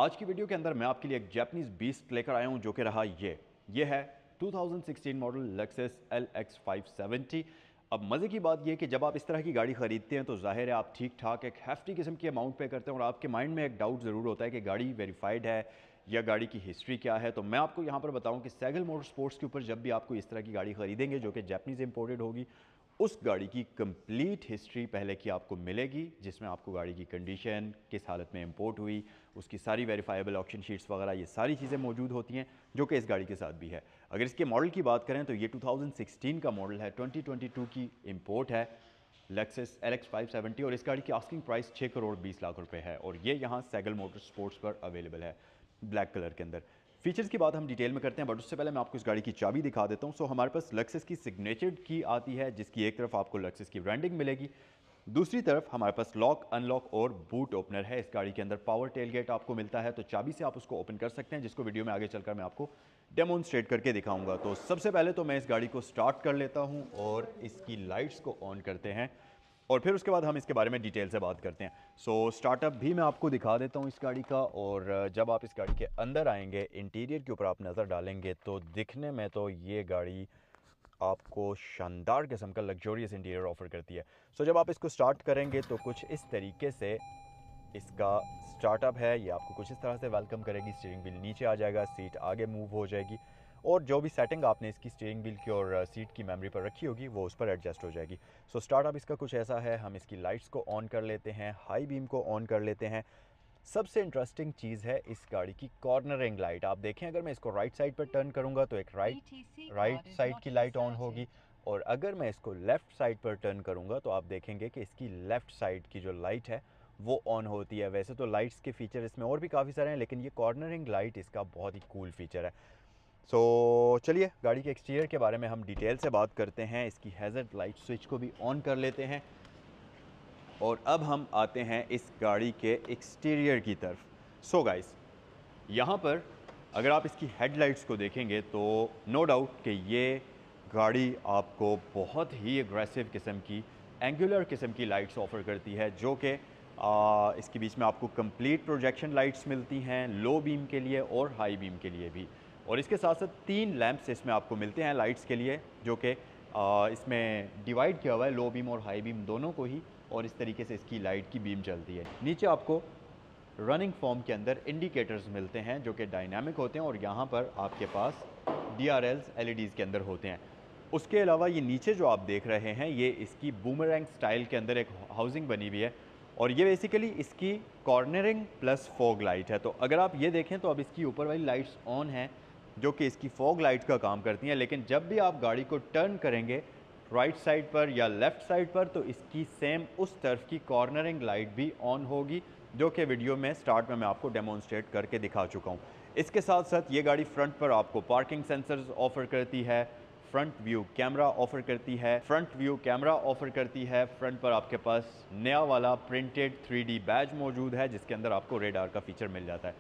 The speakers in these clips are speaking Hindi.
आज की वीडियो के अंदर मैं आपके लिए एक जैपनीज बीस्ट लेकर आया हूं जो कि रहा ये है 2016 मॉडल लेक्सस LX570। अब मज़े की बात यह कि जब आप इस तरह की गाड़ी खरीदते हैं तो जाहिर है आप ठीक ठाक एक हैफ्टी किस्म की अमाउंट पे करते हैं और आपके माइंड में एक डाउट ज़रूर होता है कि गाड़ी वेरीफाइड है या गाड़ी की हिस्ट्री क्या है। तो मैं आपको यहाँ पर बताऊँ कि सैगल मोटर स्पोर्ट्स के ऊपर जब भी आपको इस तरह की गाड़ी खरीदेंगे जो कि जैपनीज इंपोर्टेड होगी, उस गाड़ी की कंप्लीट हिस्ट्री पहले की आपको मिलेगी, जिसमें आपको गाड़ी की कंडीशन, किस हालत में इंपोर्ट हुई, उसकी सारी वेरीफाइबल ऑक्शन शीट्स वगैरह, ये सारी चीज़ें मौजूद होती हैं जो कि इस गाड़ी के साथ भी है। अगर इसके मॉडल की बात करें तो ये 2016 का मॉडल है, 2022 की इंपोर्ट है लेक्सस LX570 और इस गाड़ी की आस्किंग प्राइस 6 करोड़ 20 लाख रुपए है और ये यहाँ सैगल मोटर स्पोर्ट्स पर अवेलेबल है ब्लैक कलर के अंदर। फीचर्स की बात हम डिटेल में करते हैं, बट उससे पहले मैं आपको इस गाड़ी की चाबी दिखा देता हूं। सो हमारे पास लेक्सस की सिग्नेचर्ड की आती है, जिसकी एक तरफ आपको लेक्सस की ब्रांडिंग मिलेगी, दूसरी तरफ हमारे पास लॉक, अनलॉक और बूट ओपनर है। इस गाड़ी के अंदर पावर टेलगेट आपको मिलता है, तो चाबी से आप उसको ओपन कर सकते हैं, जिसको वीडियो में आगे चलकर मैं आपको डेमोन्स्ट्रेट करके दिखाऊंगा। तो सबसे पहले तो मैं इस गाड़ी को स्टार्ट कर लेता हूं और इसकी लाइट्स को ऑन करते हैं और फिर उसके बाद हम इसके बारे में डिटेल से बात करते हैं। सो स्टार्टअप भी मैं आपको दिखा देता हूँ इस गाड़ी का, और जब आप इस गाड़ी के अंदर आएंगे, इंटीरियर के ऊपर आप नज़र डालेंगे तो दिखने में तो ये गाड़ी आपको शानदार किस्म का लग्जोरियस इंटीरियर ऑफर करती है। सो जब आप इसको स्टार्ट करेंगे तो कुछ इस तरीके से इसका स्टार्टअप है, ये आपको कुछ इस तरह से वेलकम करेगी। स्टीयरिंग व्हील नीचे आ जाएगा, सीट आगे मूव हो जाएगी और जो भी सेटिंग आपने इसकी स्टीयरिंग व्हील की और सीट की मेमोरी पर रखी होगी वो उस पर एडजस्ट हो जाएगी। सो स्टार्टअप इसका कुछ ऐसा है। हम इसकी लाइट्स को ऑन कर लेते हैं, हाई बीम को ऑन कर लेते हैं। सबसे इंटरेस्टिंग चीज़ है इस गाड़ी की कॉर्नरिंग लाइट। आप देखें, अगर मैं इसको राइट साइड पर टर्न करूंगा तो एक राइट साइड की लाइट ऑन होगी, और अगर मैं इसको लेफ़्ट साइड पर टर्न करूंगा तो आप देखेंगे कि इसकी लेफ़्ट साइड की जो लाइट है वो ऑन होती है। वैसे तो लाइट्स के फीचर इसमें और भी काफ़ी सारे हैं, लेकिन ये कॉर्नरिंग लाइट इसका बहुत ही कूल फीचर है। सो चलिए गाड़ी के एक्सटीरियर के बारे में हम डिटेल से बात करते हैं। इसकी हैज़र्ड लाइट स्विच को भी ऑन कर लेते हैं और अब हम आते हैं इस गाड़ी के एक्सटीरियर की तरफ। सो गाइस, यहाँ पर अगर आप इसकी हेडलाइट्स को देखेंगे तो नो डाउट कि ये गाड़ी आपको बहुत ही एग्रेसिव किस्म की, एंगुलर किस्म की लाइट्स ऑफ़र करती है, जो कि इसके बीच में आपको कंप्लीट प्रोजेक्शन लाइट्स मिलती हैं लो बीम के लिए और हाई बीम के लिए भी। और इसके साथ साथ 3 लैंप्स इसमें आपको मिलते हैं लाइट्स के लिए, जो कि इसमें डिवाइड किया हुआ है लो बीम और हाई बीम दोनों को ही, और इस तरीके से इसकी लाइट की बीम चलती है। नीचे आपको रनिंग फॉर्म के अंदर इंडिकेटर्स मिलते हैं जो कि डायनामिक होते हैं और यहाँ पर आपके पास DRLs LEDs के अंदर होते हैं। उसके अलावा ये नीचे जो आप देख रहे हैं ये इसकी बूमरैंग स्टाइल के अंदर एक हाउसिंग बनी हुई है और ये बेसिकली इसकी कॉर्नरिंग प्लस फॉग लाइट है। तो अगर आप ये देखें तो अब इसकी ऊपर वाली लाइट्स ऑन हैं जो कि इसकी फॉग लाइट का काम करती हैं, लेकिन जब भी आप गाड़ी को टर्न करेंगे राइट साइड पर या लेफ़्ट साइड पर तो इसकी सेम उस तरफ की कॉर्नरिंग लाइट भी ऑन होगी, जो कि वीडियो में स्टार्ट में मैं आपको डेमोन्स्ट्रेट करके दिखा चुका हूँ। इसके साथ साथ ये गाड़ी फ्रंट पर आपको पार्किंग सेंसर्स ऑफ़र करती है, फ्रंट व्यू कैमरा ऑफ़र करती है, फ्रंट पर आपके पास नया वाला प्रिंटेड 3D बैज मौजूद है जिसके अंदर आपको रेडार का फीचर मिल जाता है,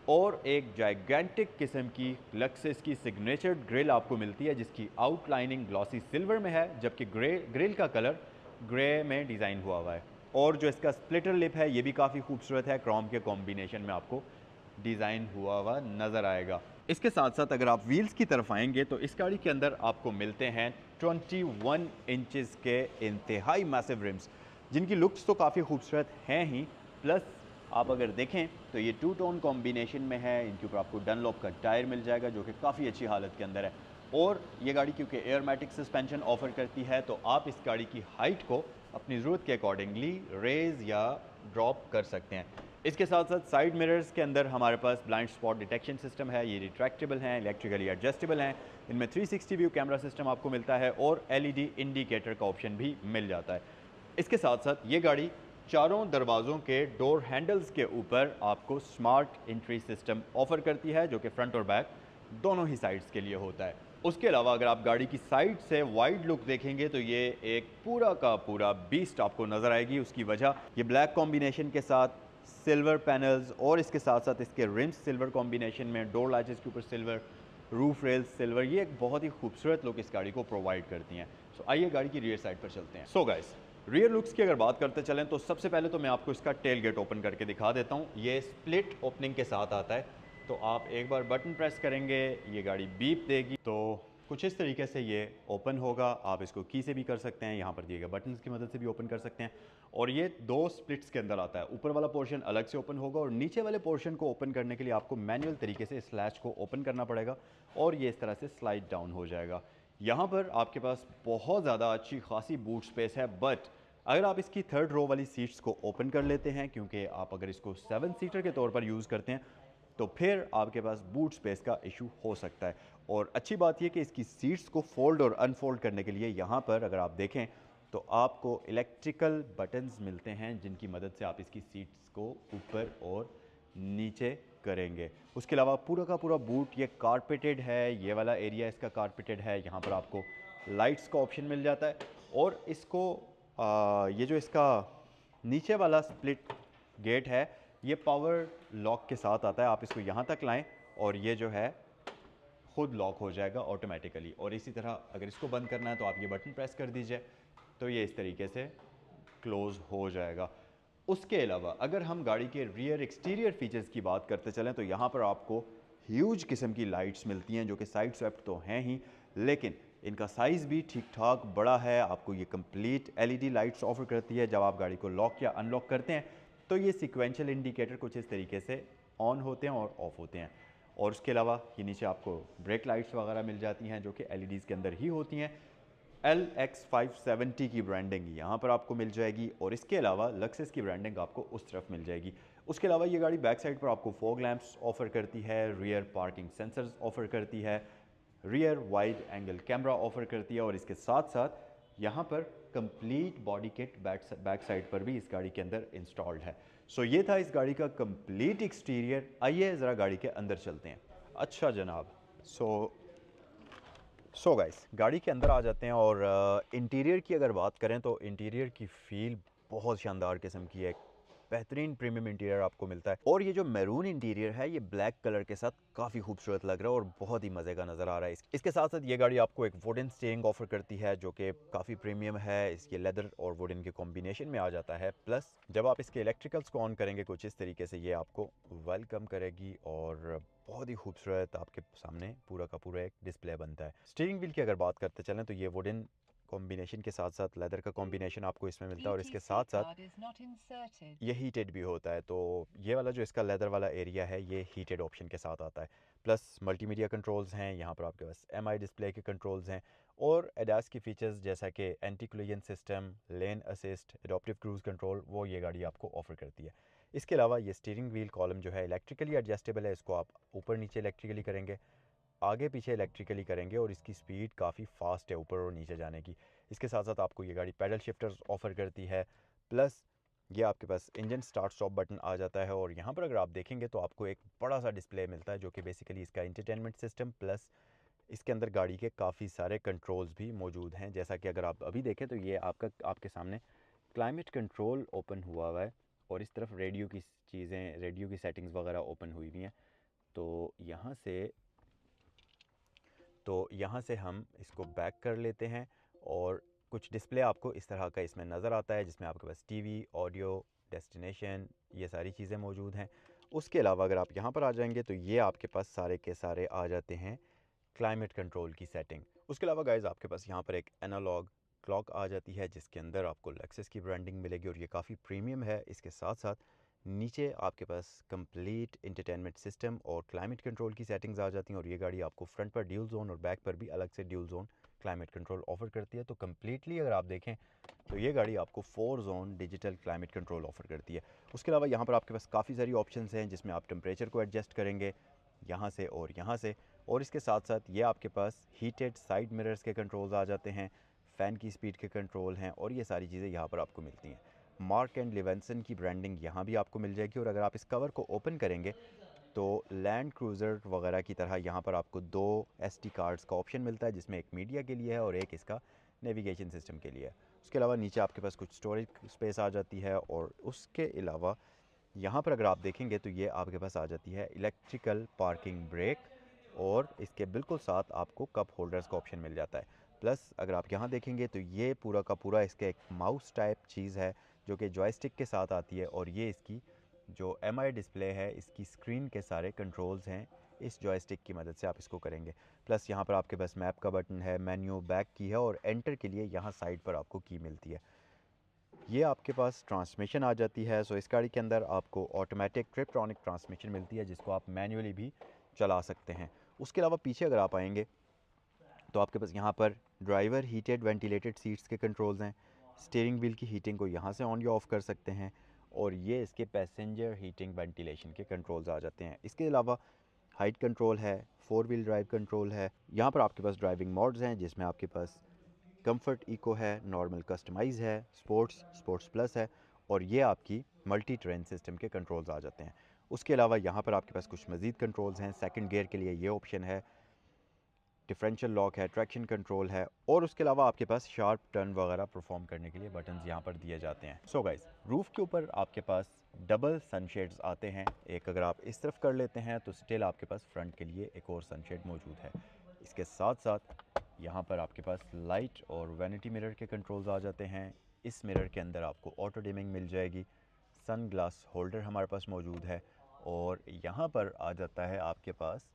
और एक जाइगेंटिक किस्म की लेक्सस की सिग्नेचर ग्रिल आपको मिलती है जिसकी आउटलाइनिंग ग्लॉसी सिल्वर में है, जबकि ग्रिल का कलर ग्रे में डिज़ाइन हुआ है। और जो इसका स्प्लिटर लिप है ये भी काफ़ी खूबसूरत है, क्रोम के कॉम्बिनेशन में आपको डिज़ाइन हुआ नज़र आएगा। इसके साथ साथ अगर आप व्हील्स की तरफ आएंगे तो इस गाड़ी के अंदर आपको मिलते हैं 21 इंचेस के इंतहाई मैसिव रिम्स, जिनकी लुक्स तो काफ़ी खूबसूरत हैं ही, प्लस आप अगर देखें तो ये 2 टोन कॉम्बिनेशन में है। इनके ऊपर आपको डनलॉप का टायर मिल जाएगा जो कि काफ़ी अच्छी हालत के अंदर है, और ये गाड़ी क्योंकि एयरमैटिक सस्पेंशन ऑफर करती है तो आप इस गाड़ी की हाइट को अपनी ज़रूरत के अकॉर्डिंगली रेज या ड्रॉप कर सकते हैं। इसके साथ साथ साइड मिरर्स के अंदर हमारे पास ब्लाइंड स्पॉट डिटेक्शन सिस्टम है, ये रिट्रैक्टेबल हैं, इलेक्ट्रिकली एडजस्टेबल हैं, इनमें 360 व्यू कैमरा सिस्टम आपको मिलता है और LED इंडिकेटर का ऑप्शन भी मिल जाता है। इसके साथ साथ ये गाड़ी चारों दरवाज़ों के डोर हैंडल्स के ऊपर आपको स्मार्ट एंट्री सिस्टम ऑफर करती है जो कि फ्रंट और बैक दोनों ही साइड्स के लिए होता है। उसके अलावा अगर आप गाड़ी की साइड से वाइड लुक देखेंगे तो ये एक पूरा का पूरा बीस्ट आपको नज़र आएगी। उसकी वजह ये ब्लैक कॉम्बिनेशन के साथ सिल्वर पैनल्स और इसके साथ साथ इसके रिम्स सिल्वर कॉम्बिनेशन में, डोर लैचेस के ऊपर सिल्वर, रूफ रेल्स सिल्वर, ये एक बहुत ही खूबसूरत लुक इस गाड़ी को प्रोवाइड करती हैं। सो आइए गाड़ी की रियर साइड पर चलते हैं। सो गाइस, रियर लुक्स की अगर बात करते चलें तो सबसे पहले तो मैं आपको इसका टेल गेट ओपन करके दिखा देता हूँ। ये स्प्लिट ओपनिंग के साथ आता है, तो आप एक बार बटन प्रेस करेंगे ये गाड़ी बीप देगी, तो कुछ इस तरीके से ये ओपन होगा। आप इसको की से भी कर सकते हैं, यहाँ पर दिए गए बटन की मदद से भी ओपन कर सकते हैं। और ये दो स्प्लिट्स के अंदर आता है, ऊपर वाला पोर्शन अलग से ओपन होगा और नीचे वाले पोर्शन को ओपन करने के लिए आपको मैनुअल तरीके से इस लैच को ओपन करना पड़ेगा और ये इस तरह से स्लाइड डाउन हो जाएगा। यहाँ पर आपके पास बहुत ज़्यादा अच्छी खासी बूट स्पेस है, बट अगर आप इसकी थर्ड रो वाली सीट्स को ओपन कर लेते हैं, क्योंकि आप अगर इसको 7 सीटर के तौर पर यूज़ करते हैं तो फिर आपके पास बूट स्पेस का इशू हो सकता है। और अच्छी बात यह कि इसकी सीट्स को फोल्ड और अनफोल्ड करने के लिए यहाँ पर अगर आप देखें तो आपको इलेक्ट्रिकल बटन्स मिलते हैं जिनकी मदद से आप इसकी सीट्स को ऊपर और नीचे करेंगे। उसके अलावा पूरा का पूरा बूट ये कारपेटेड है, ये वाला एरिया इसका कारपेटेड है। यहाँ पर आपको लाइट्स का ऑप्शन मिल जाता है और इसको ये जो इसका नीचे वाला स्प्लिट गेट है ये पावर लॉक के साथ आता है। आप इसको यहाँ तक लाएं और ये जो है खुद लॉक हो जाएगा ऑटोमेटिकली। और इसी तरह अगर इसको बंद करना है तो आप ये बटन प्रेस कर दीजिए तो ये इस तरीके से क्लोज़ हो जाएगा। उसके अलावा अगर हम गाड़ी के रियर एक्सटीरियर फीचर्स की बात करते चलें तो यहाँ पर आपको ह्यूज किस्म की लाइट्स मिलती हैं जो कि साइड स्वेप्ट तो हैं ही, लेकिन इनका साइज़ भी ठीक ठाक बड़ा है। आपको ये कंप्लीट एलईडी लाइट्स ऑफर करती है। जब आप गाड़ी को लॉक या अनलॉक करते हैं तो ये सीक्वेंशियल इंडिकेटर कुछ इस तरीके से ऑन होते हैं और ऑफ होते हैं। और उसके अलावा ये नीचे आपको ब्रेक लाइट्स वगैरह मिल जाती हैं जो कि एलईडीज़ के अंदर ही होती हैं। LX570 की ब्रांडिंग यहाँ पर आपको मिल जाएगी और इसके अलावा लक्सेस की ब्रांडिंग आपको उस तरफ मिल जाएगी। उसके अलावा ये गाड़ी बैक साइड पर आपको फॉग लैंप्स ऑफर करती है, रियर पार्किंग सेंसर्स ऑफर करती है, rear wide angle camera offer करती है और इसके साथ साथ यहाँ पर complete body kit back side पर भी इस गाड़ी के अंदर इंस्टॉल्ड है। सो ये था इस गाड़ी का कंप्लीट एक्सटीरियर। आइए ज़रा गाड़ी के अंदर चलते हैं। अच्छा जनाब, सो गाइस गाड़ी के अंदर आ जाते हैं और इंटीरियर की अगर बात करें तो इंटीरियर की फील बहुत शानदार किस्म की है। बेहतरीन प्रीमियम इंटीरियर आपको मिलता है और ये जो मैरून इंटीरियर है ये ब्लैक कलर के साथ काफ़ी खूबसूरत लग रहा है और बहुत ही मज़े का नज़र आ रहा है। इसके साथ साथ ये गाड़ी आपको एक वुडन स्टीयरिंग ऑफर करती है जो कि काफ़ी प्रीमियम है। इसके लेदर और वुडन के कॉम्बिनेशन में आ जाता है। प्लस जब आप इसके इलेक्ट्रिकल्स को ऑन करेंगे कुछ इस तरीके से ये आपको वेलकम करेगी और बहुत ही खूबसूरत आपके सामने पूरा का पूरा एक डिस्प्ले बनता है। स्टीयरिंग व्हील की अगर बात करते चलें तो ये वुडन कॉम्बिनेशन के साथ साथ लेदर का कॉम्बिनेशन आपको इसमें मिलता है और इसके साथ साथ ये हीटेड भी होता है। तो ये वाला जो इसका लेदर वाला एरिया है ये हीटेड ऑप्शन के साथ आता है। प्लस मल्टीमीडिया कंट्रोल्स हैं, यहाँ पर आपके पास एमआई डिस्प्ले के कंट्रोल्स हैं और एडास की फीचर्स जैसा कि एंटी कोलिजन सिस्टम, लेन असिस्ट, एडॉप्टिव क्रूज कंट्रोल वो ये गाड़ी आपको ऑफर करती है। इसके अलावा ये स्टीयरिंग व्हील कॉलम जो है इलेक्ट्रिकली एडजस्टेबल है। इसको आप ऊपर नीचे इलेक्ट्रिकली करेंगे, आगे पीछे इलेक्ट्रिकली करेंगे और इसकी स्पीड काफ़ी फास्ट है ऊपर और नीचे जाने की। इसके साथ साथ आपको ये गाड़ी पैडल शिफ्टर्स ऑफर करती है। प्लस ये आपके पास इंजन स्टार्ट स्टॉप बटन आ जाता है और यहाँ पर अगर आप देखेंगे तो आपको एक बड़ा सा डिस्प्ले मिलता है जो कि बेसिकली इसका इंटरटेनमेंट सिस्टम प्लस इसके अंदर गाड़ी के काफ़ी सारे कंट्रोल्स भी मौजूद हैं। जैसा कि अगर आप अभी देखें तो ये आपके सामने क्लाइमेट कंट्रोल ओपन हुआ है और इस तरफ रेडियो की चीज़ें, रेडियो की सेटिंग्स वगैरह ओपन हुई हुई हैं। तो यहाँ से हम इसको बैक कर लेते हैं और कुछ डिस्प्ले आपको इस तरह का इसमें नज़र आता है जिसमें आपके पास टीवी, ऑडियो, डेस्टिनेशन ये सारी चीज़ें मौजूद हैं। उसके अलावा अगर आप यहाँ पर आ जाएंगे तो ये आपके पास सारे के सारे आ जाते हैं क्लाइमेट कंट्रोल की सेटिंग। उसके अलावा गाइज़ आपके पास यहाँ पर एक एनालॉग क्लॉक आ जाती है जिसके अंदर आपको लेक्सस की ब्रांडिंग मिलेगी और ये काफ़ी प्रीमियम है। इसके साथ साथ नीचे आपके पास कंप्लीट इंटरटेनमेंट सिस्टम और क्लाइमेट कंट्रोल की सेटिंग्स आ जाती हैं और ये गाड़ी आपको फ्रंट पर ड्यूल जोन और बैक पर भी अलग से dual zone climate control offer करती है। तो कम्प्लीटली अगर आप देखें तो ये गाड़ी आपको 4 zone digital climate control offer करती है। उसके अलावा यहाँ पर आपके पास काफ़ी सारी ऑप्शंस हैं जिसमें आप टेम्परेचर को एडजस्ट करेंगे यहाँ से और यहाँ से, और इसके साथ साथ ये आपके पास हीटेड साइड मिरर्स के कंट्रोल्स आ जाते हैं, फ़ैन की स्पीड के कंट्रोल हैं और ये सारी चीज़ें यहाँ पर आपको मिलती हैं। मार्क एंड लिवेंसन की ब्रांडिंग यहाँ भी आपको मिल जाएगी और अगर आप इस कवर को ओपन करेंगे तो लैंड क्रूज़र वगैरह की तरह यहाँ पर आपको 2 SD कार्ड्स का ऑप्शन मिलता है जिसमें एक मीडिया के लिए है और एक इसका नेविगेशन सिस्टम के लिए है। उसके अलावा नीचे आपके पास कुछ स्टोरेज स्पेस आ जाती है और उसके अलावा यहाँ पर अगर आप देखेंगे तो ये आपके पास आ जाती है इलेक्ट्रिकल पार्किंग ब्रेक और इसके बिल्कुल साथ आपको कप होल्डर्स का ऑप्शन मिल जाता है। प्लस अगर आप यहाँ देखेंगे तो ये पूरा का पूरा इसका एक माउस टाइप चीज़ है जो कि जॉयस्टिक के साथ आती है, और ये इसकी जो MI डिस्प्ले है, इसकी स्क्रीन के सारे कंट्रोल्स हैं इस जॉयस्टिक की मदद से आप इसको करेंगे। प्लस यहाँ पर आपके पास मैप का बटन है, मेन्यू, बैक की है, और एंटर के लिए यहाँ साइड पर आपको की मिलती है। ये आपके पास ट्रांसमिशन आ जाती है। सो इस गाड़ी के अंदर आपको ऑटोमेटिक ट्रिपट्रॉनिक ट्रांसमिशन मिलती है जिसको आप मैन्युअली भी चला सकते हैं। उसके अलावा पीछे अगर आप आएंगे तो आपके पास यहाँ पर ड्राइवर हीटेड वेंटिलेटेड सीट्स के कंट्रोल्स हैं। स्टीयरिंग व्हील की हीटिंग को यहाँ से ऑन या ऑफ़ कर सकते हैं, और ये इसके पैसेंजर हीटिंग वेंटिलेशन के कंट्रोल्स आ जाते हैं। इसके अलावा हाइट कंट्रोल है, 4 व्हील ड्राइव कंट्रोल है। यहाँ पर आपके पास ड्राइविंग मोड्स हैं जिसमें आपके पास कंफर्ट इको है, नॉर्मल कस्टमाइज है, स्पोर्ट्स, स्पोर्ट्स प्लस है, और ये आपकी मल्टी ट्रेन सिस्टम के कंट्रोल्स आ जाते हैं। उसके अलावा यहाँ पर आपके पास कुछ मज़ीद कंट्रोल्स हैं। सेकंड गियर के लिए ये ऑप्शन है, डिफरेंशियल लॉक है, ट्रैक्शन कंट्रोल है, और उसके अलावा आपके पास शार्प टर्न वगैरह परफॉर्म करने के लिए बटन्स यहाँ पर दिए जाते हैं। सो गाइस, रूफ़ के ऊपर आपके पास डबल सनशेड्स आते हैं। एक अगर आप इस तरफ कर लेते हैं तो स्टिल आपके पास फ्रंट के लिए एक और सनशेड मौजूद है। इसके साथ साथ यहाँ पर आपके पास लाइट और वैनिटी मिरर के कंट्रोल्स आ जाते हैं। इस मिरर के अंदर आपको ऑटो डिमिंग मिल जाएगी। सन ग्लास होल्डर हमारे पास मौजूद है, और यहाँ पर आ जाता है आपके पास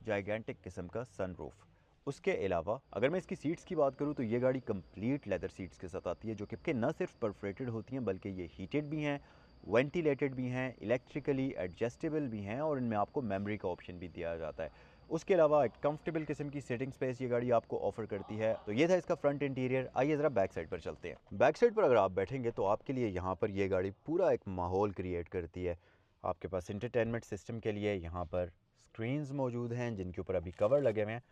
जाइगेंटिक किस्म का सनरूफ। उसके अलावा अगर मैं इसकी सीट्स की बात करूँ तो ये गाड़ी कंप्लीट लेदर सीट्स के साथ आती है, जो कि न सिर्फ परफोरेटेड होती हैं बल्कि ये हीटेड भी हैं, वेंटिलेटेड भी हैं, इलेक्ट्रिकली एडजस्टेबल भी हैं, और इनमें आपको मेमोरी का ऑप्शन भी दिया जाता है। उसके अलावा एक कंफर्टेबल किस्म की सिटिंग स्पेस ये गाड़ी आपको ऑफर करती है। तो ये था इसका फ्रंट इंटीरियर। आइए ज़रा बैक साइड पर चलते हैं। बैक साइड पर अगर आप बैठेंगे तो आपके लिए यहाँ पर ये गाड़ी पूरा एक माहौल क्रिएट करती है। आपके पास इंटरटेनमेंट सिस्टम के लिए यहाँ पर स्क्रीन्स मौजूद हैं जिनके ऊपर अभी कवर लगे हुए हैं।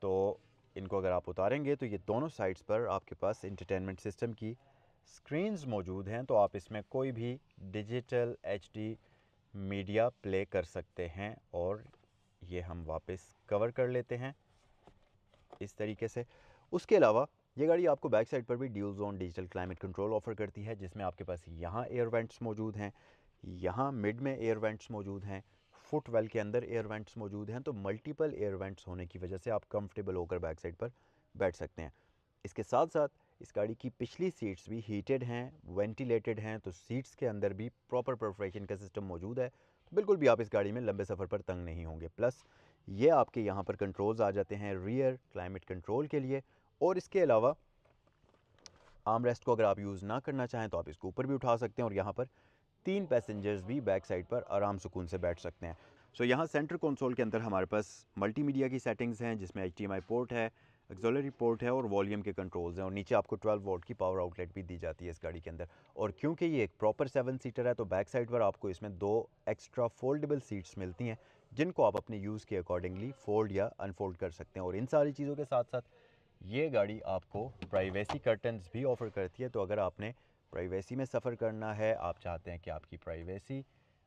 तो इनको अगर आप उतारेंगे तो ये दोनों साइड्स पर आपके पास इंटरटेनमेंट सिस्टम की स्क्रीन्स मौजूद हैं। तो आप इसमें कोई भी डिजिटल HD मीडिया प्ले कर सकते हैं, और ये हम वापस कवर कर लेते हैं इस तरीके से। उसके अलावा ये गाड़ी आपको बैक साइड पर भी dual zone digital climate control offer करती है, जिसमें आपके पास यहाँ एयर वेंट्स मौजूद हैं, यहाँ मिड में एयर वेंट्स मौजूद हैं, फुट वेल के अंदर एयर वेंट्स मौजूद हैं। तो मल्टीपल एयर वेंट्स होने की वजह से आप कंफर्टेबल होकर बैक साइड पर बैठ सकते हैं। इसके साथ साथ इस गाड़ी की पिछली सीट्स भी हीटेड हैं, वेंटिलेटेड हैं, तो सीट्स के अंदर भी प्रॉपर परफोरेशन का सिस्टम मौजूद है। तो बिल्कुल भी आप इस गाड़ी में लंबे सफ़र पर तंग नहीं होंगे। प्लस ये आपके यहाँ पर कंट्रोल्स आ जाते हैं रियर क्लाइमेट कंट्रोल के लिए, और इसके अलावा आर्म रेस्ट को अगर आप यूज़ ना करना चाहें तो आप इसको ऊपर भी उठा सकते हैं, और यहाँ पर 3 पैसेंजर्स भी बैक साइड पर आराम सुकून से बैठ सकते हैं। सो यहाँ सेंटर कंसोल के अंदर हमारे पास मल्टीमीडिया की सेटिंग्स हैं जिसमें HDMI पोर्ट है, ऑक्सिलरी पोर्ट है, और वॉल्यूम के कंट्रोल्स हैं, और नीचे आपको 12 वोल्ट की पावर आउटलेट भी दी जाती है इस गाड़ी के अंदर। और क्योंकि ये एक प्रॉपर 7 सीटर है तो बैक साइड पर आपको इसमें 2 एक्स्ट्रा फोल्डेबल सीट्स मिलती हैं जिनको आप अपने यूज़ के अकॉर्डिंगली फोल्ड या अनफोल्ड कर सकते हैं। और इन सारी चीज़ों के साथ साथ ये गाड़ी आपको प्राइवेसी कर्टन्स भी ऑफ़र करती है। तो अगर आपने प्राइवेसी में सफ़र करना है, आप चाहते हैं कि आपकी प्राइवेसी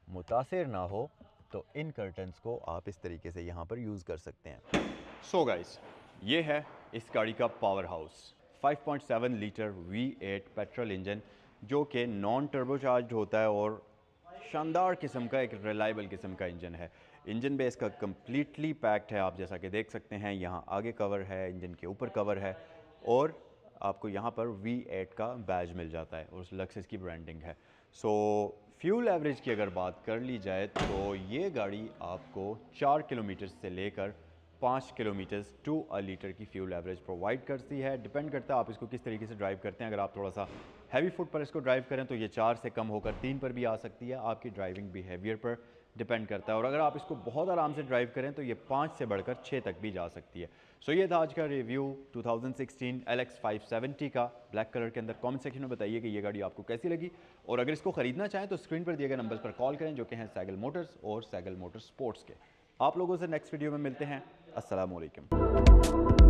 मुतासिर ना हो, तो इन कर्टन्स को आप इस तरीके से यहाँ पर यूज़ कर सकते हैं। सो गाइस, ये है इस गाड़ी का power house. 5.7 litre V8 petrol engine जो कि नॉन टर्बोचार्ज होता है, और शानदार किस्म का एक रिलायबल किस्म का इंजन है। इंजन बेस का कम्प्लीटली पैक्ड है, आप जैसा कि देख सकते हैं। यहाँ आगे कवर है, इंजन के ऊपर कवर है, और आपको यहाँ पर V8 का बैज मिल जाता है, और उस लक्सेस की ब्रांडिंग है। सो फ्यूल एवरेज की अगर बात कर ली जाए तो ये गाड़ी आपको 4 किलोमीटर से लेकर 5 किलोमीटर टू अ लीटर की फ्यूल एवरेज प्रोवाइड करती है। डिपेंड करता है आप इसको किस तरीके से ड्राइव करते हैं। अगर आप थोड़ा सा हैवी फुट पर इसको ड्राइव करें तो ये 4 से कम होकर 3 पर भी आ सकती है। आपकी ड्राइविंग बिहेवियर पर डिपेंड करता है, और अगर आप इसको बहुत आराम से ड्राइव करें तो ये 5 से बढ़कर 6 तक भी जा सकती है। सो ये था आज का रिव्यू 2016 LX 570 का ब्लैक कलर के अंदर। कमेंट सेक्शन में बताइए कि ये गाड़ी आपको कैसी लगी, और अगर इसको ख़रीदना चाहें तो स्क्रीन पर दिए गए नंबर्स पर कॉल करें जो कि हैं सैगल मोटर्स और सैगल मोटर्स स्पोर्ट्स के। आप लोगों से नेक्स्ट वीडियो में मिलते हैं। अस्सलाम वालेकुम।